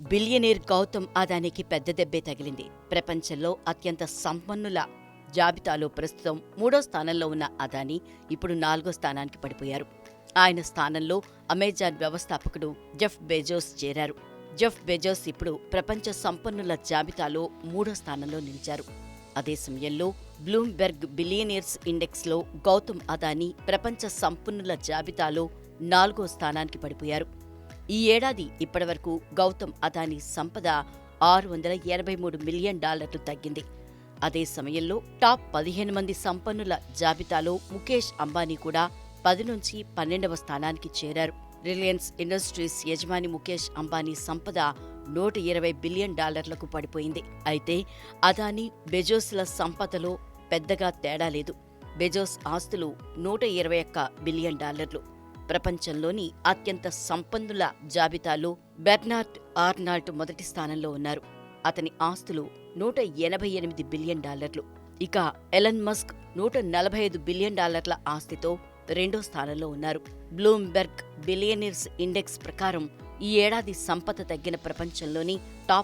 Billionaire Gautam అదానీకి పెద్ద దెబ్బే తగిలింది. ప్రపంచంలో అత్యంత సంపన్నుల జాబితాలో ప్రస్తుతం 3వ స్థానంలో ఉన్న అదానీ ఇప్పుడు 4వ స్థానానికి పడిపోయారు. ఆయన స్థానంలో అమెజాన్ వ్యవస్థాపకుడు జెఫ్ బెజోస్ చేరారు. జెఫ్ బెజోస్ ఇప్పుడు ప్రపంచ సంపన్నుల జాబితాలో 3వ స్థానంలో నిలిచారు. అదే సమయంలో బ్లూంబెర్గ్ బిలియనీర్స్ ఇండెక్స్లో గౌతమ్ అదానీ ప్రపంచ సంపన్నుల జాబితాలో 4వ స్థానానికి పడిపోయారు. ఈ ఏడాది ఇప్పటివరకు గౌతమ్ అదానీ సంపద $683 మిలియన్ తగ్గింది. అదే సమయంలో టాప్ 15 మంది సంపన్నుల జాబితాలో ముఖేష్ అంబానీ కూడా 10 నుంచి 12వ స్థానానికి చేరారు. రిలయన్స్ ఇండస్ట్రీస్ యజమాని ముఖేష్ అంబానీ సంపద $120 బిలియన్ పడిపోయింది. అయితే అదానీ, బెజోస్ల సంపదలో పెద్దగా తేడా లేదు. బెజోస్ ఆస్తులు $121 బిలియన్. ప్రపంచంలోని అత్యంత సంపన్నుల జాబితాలో బెర్నార్డ్ ఆర్నాల్డ్ మొదటి స్థానంలో ఉన్నారు. అతని ఆస్తులు $188 బిలియన్. ఇక ఎలన్ మస్క్ $145 బిలియన్ ఆస్తితో రెండో స్థానంలో ఉన్నారు. బ్లూంబెర్గ్ బిలియనీర్స్ ఇండెక్స్ ప్రకారం ఈ ఏడాది సంపద తగ్గిన ప్రపంచంలోని టాప్